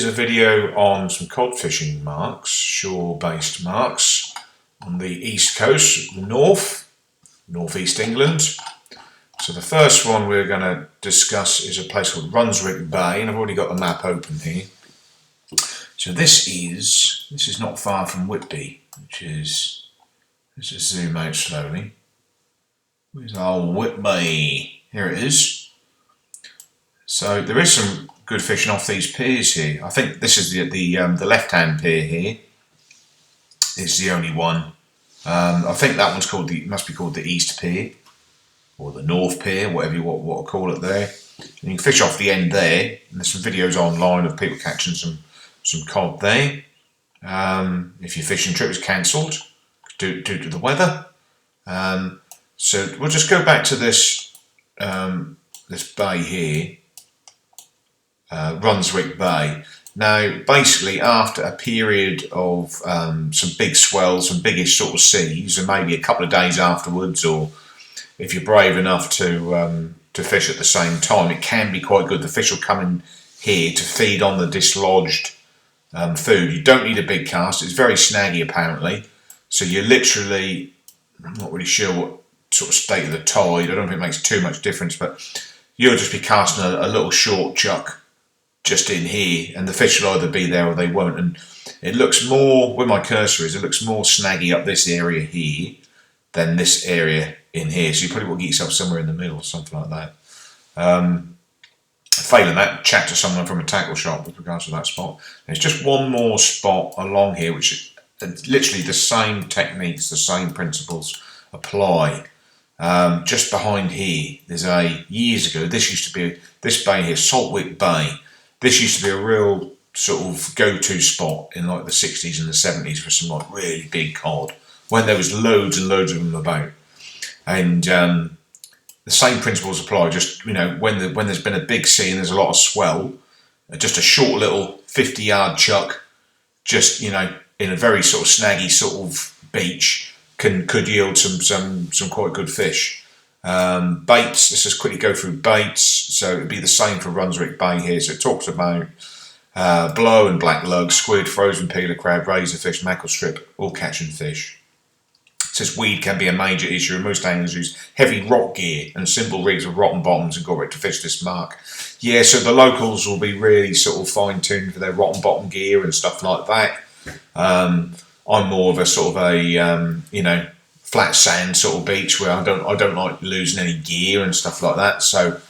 Here's a video on some cod fishing marks, shore-based marks on the east coast, the northeast England. So the first one we're going to discuss is a place called Saltwick Bay, and I've already got the map open here. So this is not far from Whitby, which is, let's just zoom out slowly. Where's our Whitby? Here it is. So there is some good fishing off these piers here. I think this is the left-hand pier here. Is the only one. I think that one's called must be called the East Pier or the North Pier, whatever you want to call it there. And you can fish off the end there. And there's some videos online of people catching some cod there. If your fishing trip is cancelled due to the weather. So we'll just go back to this this bay here. Saltwick Bay. Now, basically, after a period of some big swells, some biggish sort of seas, and maybe a couple of days afterwards, or if you're brave enough to fish at the same time, it can be quite good. The fish will come in here to feed on the dislodged food. You don't need a big cast. It's very snaggy, apparently. So you're literally, I'm not really sure what sort of state of the tide. I don't think it makes too much difference, but you'll just be casting a little short chuck just in here, and the fish will either be there or they won't. And it looks more, where my cursor is, it looks more snaggy up this area here than this area in here. So you probably will get yourself somewhere in the middle, something like that. Failing that, chat to someone from a tackle shop with regards to that spot. There's just one more spot along here, which is literally the same techniques, the same principles apply. Just behind here, there's years ago, this bay here, Saltwick Bay. This used to be a real sort of go-to spot in like the 60s and the 70s for some like really big cod, when there was loads and loads of them about. And the same principles apply. Just, you know, when there's been a big sea and there's a lot of swell, just a short little 50-yard chuck, just, you know, in a very sort of snaggy sort of beach, could yield some quite good fish. Baits, let's just quickly go through baits. So it'd be the same for Saltwick Bay here. So it talks about blow and black lug, squid, frozen peeler crab, razorfish, mackerel strip, all catching fish. It says weed can be a major issue, and most anglers use heavy rock gear and simple rigs with rotten bottoms and got it to fish this mark. Yeah, so the locals will be really sort of fine-tuned for their rotten bottom gear and stuff like that. I'm more of a sort of a you know, flat sand sort of beach where I don't like losing any gear and stuff like that. So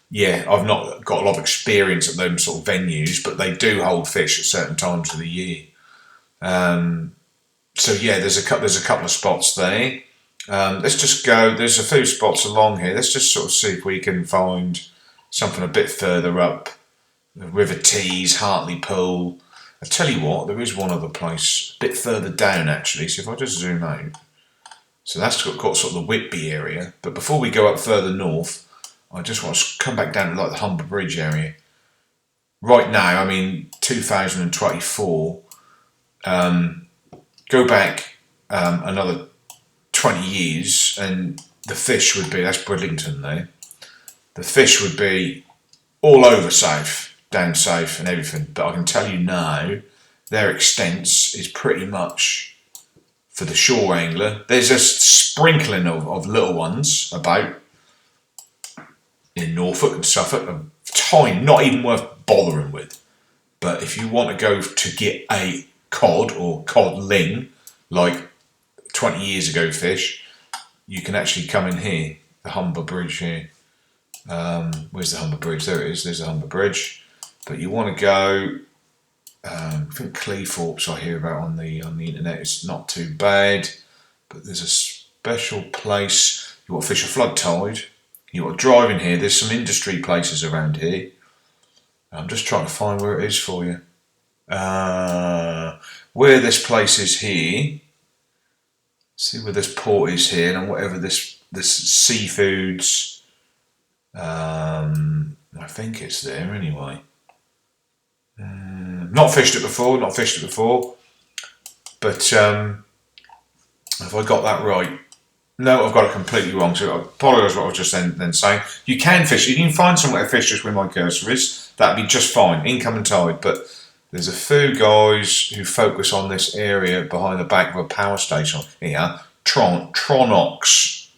yeah, I've not got a lot of experience at those sort of venues, but they do hold fish at certain times of the year. So yeah, there's a couple of spots there. Let's just go. There's a few spots along here. Let's just sort of see if we can find something a bit further up. The River Tees, Hartley Pool. I tell you what, there is one other place a bit further down actually. So if I just zoom out. So that's got sort of the Whitby area. But before we go up further north, I just want to come back down to like the Humber Bridge area. Right now, I mean, 2024, go back another 20 years and the fish would be, that's Bridlington there, the fish would be all over south, down south and everything. But I can tell you now, their extents is pretty much, for the shore angler, there's a sprinkling of little ones about in Norfolk and Suffolk, a tiny, not even worth bothering with. But if you want to go to get a cod or codling, like 20 years ago fish, you can actually come in here, the Humber Bridge here. Where's the Humber Bridge? There it is, there's the Humber Bridge. But you want to go, I think Cleethorpes I hear about on the internet. It's not too bad, but there's a special place. You want to fish a flood tide. You want to drive in here. There's some industry places around here. I'm just trying to find where it is for you. Where this place is here. See where this port is here, and whatever this seafoods. I think it's there anyway. Not fished it before, but have I got that right? No, I've got it completely wrong, so I apologise for what I was just then saying. You can fish, you can find somewhere to fish just where my cursor is, that'd be just fine, income and tide, but there's a few guys who focus on this area behind the back of a power station here, Tronox.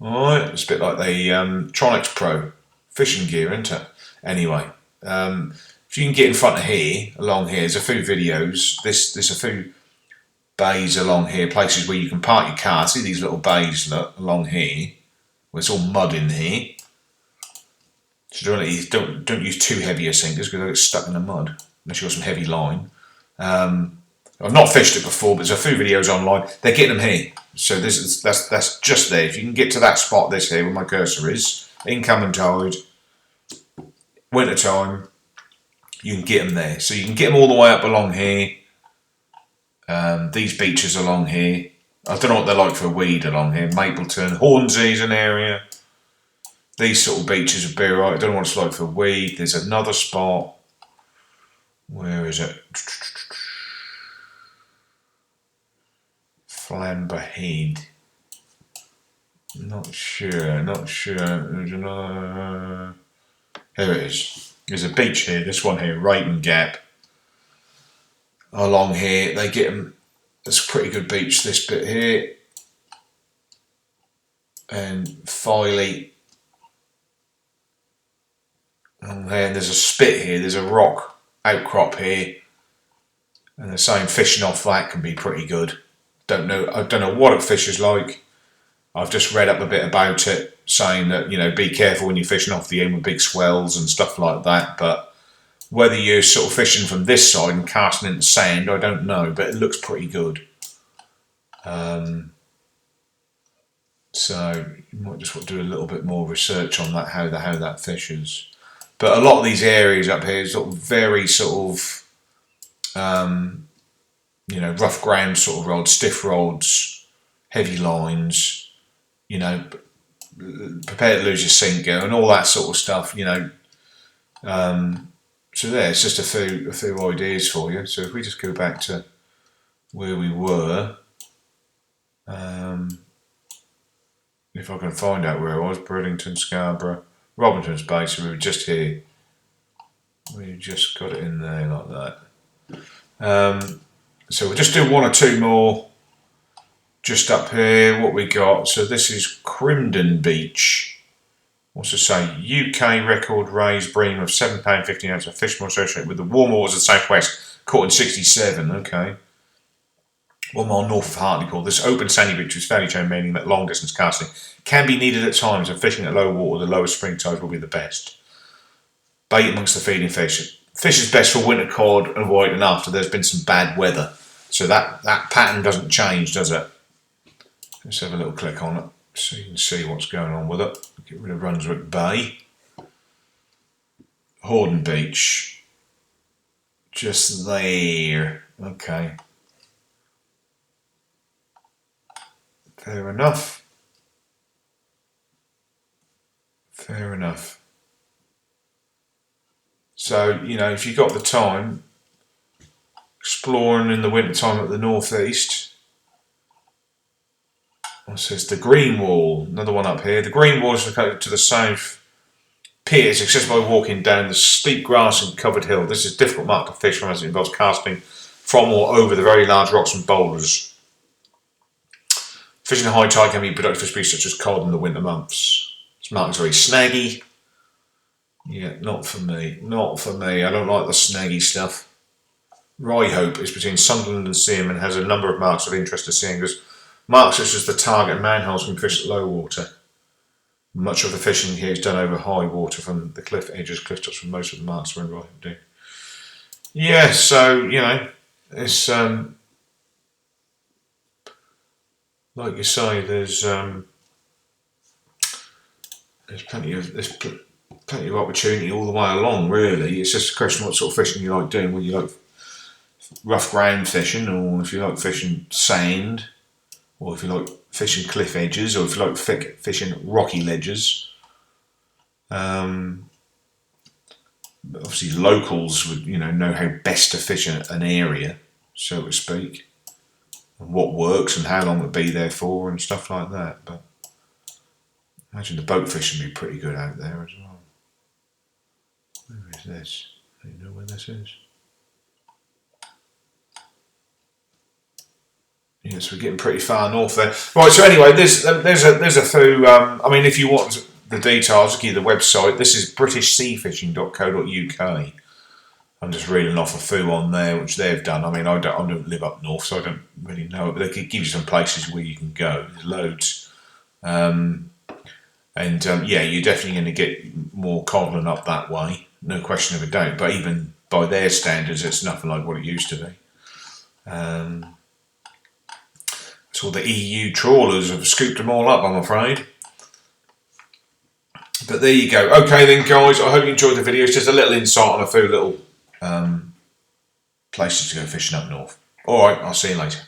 Alright, it's a bit like the Tronix Pro fishing gear, isn't it? Anyway, if you can get in front of here, along here, there's a few videos. There's a few bays along here, places where you can park your car. See these little bays, look, along here, where it's all mud in here. So don't use too heavy a sinkers because they'll get stuck in the mud, unless you've got some heavy line. I've not fished it before, but there's a few videos online. They're getting them here. So that's just there. If you can get to that spot, this here, where my cursor is, incoming tide, winter time, you can get them there. So you can get them all the way up along here. These beaches along here. I don't know what they're like for weed along here. Mapleton, Hornsey's an area. These sort of beaches would be right. I don't know what it's like for weed. There's another spot. Where is it? Flamber Head. Not sure. There's another. Here it is. There's a beach here. This one here, Raton Gap. Along here, they get them. It's a pretty good beach. This bit here, and Filey. And then there's a spit here. There's a rock outcrop here, and the same fishing off that can be pretty good. I don't know what it fishes like. I've just read up a bit about it, saying that, you know, be careful when you're fishing off the end with big swells and stuff like that. But whether you're sort of fishing from this side and casting into sand, I don't know, but it looks pretty good. So you might just want to do a little bit more research on that, how that fishes. But a lot of these areas up here is sort of very sort of, you know, rough ground sort of rods, stiff rods, heavy lines, you know, prepare to lose your sinker and all that sort of stuff, you know. So there, it's just a few ideas for you. So if we just go back to where we were, if I can find out where I was, Bridlington, Scarborough, Robinton's Bay, so we were just here. We just got it in there like that. So we'll just do one or two more just up here. What we got, so this is Crimdon Beach. What's it say? UK record raised bream of £7 15 ounce of fish more associated with the warm waters of the southwest, caught in '67. Okay. 1 mile north of Hartlepool. This open sandy beach is fairly chain, meaning that long distance casting can be needed at times, and fishing at low water, the lowest spring tide will be the best. Bait amongst the feeding fish. Fish is best for winter cod and whiting after there's been some bad weather. So that pattern doesn't change, does it? Let's have a little click on it so you can see what's going on with it. Get rid of Brunswick Bay. Horden Beach. Just there. Okay. Fair enough. Fair enough. So, you know, if you've got the time, exploring in the winter time at the northeast. It says the Green Wall, another one up here. The Green Wall is located to the south. Pier is accessible by walking down the steep grass and covered hill. This is a difficult mark to fish from as it involves casting from or over the very large rocks and boulders. Fishing at high tide can be productive for species such as cod in the winter months. This mark is very snaggy. Yeah, not for me. Not for me. I don't like the snaggy stuff. Ryhope is between Sunderland and Seaham and has a number of marks of interest to seeingers. Marks such as the target and manholes can fish at low water. Much of the fishing here is done over high water from the cliff edges, cliff tops, from most of the marks are in Ryhope do. Yeah, so, you know, it's like you say, there's plenty of opportunity all the way along, really. It's just a question of what sort of fishing you like doing. Whether you like rough ground fishing, or if you like fishing sand, or if you like fishing cliff edges, or if you like fishing rocky ledges. Obviously, locals would, you know how best to fish an area, so to speak, and what works and how long it'll be there for and stuff like that. But I imagine the boat fishing would be pretty good out there as well. Where is this? Do you know where this is? Yes, we're getting pretty far north there. Right, so anyway, there's a few. I mean, if you want the details, I'll give you the website. This is britishseafishing.co.uk. I'm just reading off a few on there, which they've done. I mean, I don't live up north, so I don't really know it, but they could give you some places where you can go. There's loads. Yeah, you're definitely going to get more codling up that way, no question of a doubt. But even by their standards, it's nothing like what it used to be. So the EU trawlers have scooped them all up, I'm afraid. But there you go. Okay then, guys, I hope you enjoyed the video. It's just a little insight on a few little places to go fishing up north. All right, I'll see you later.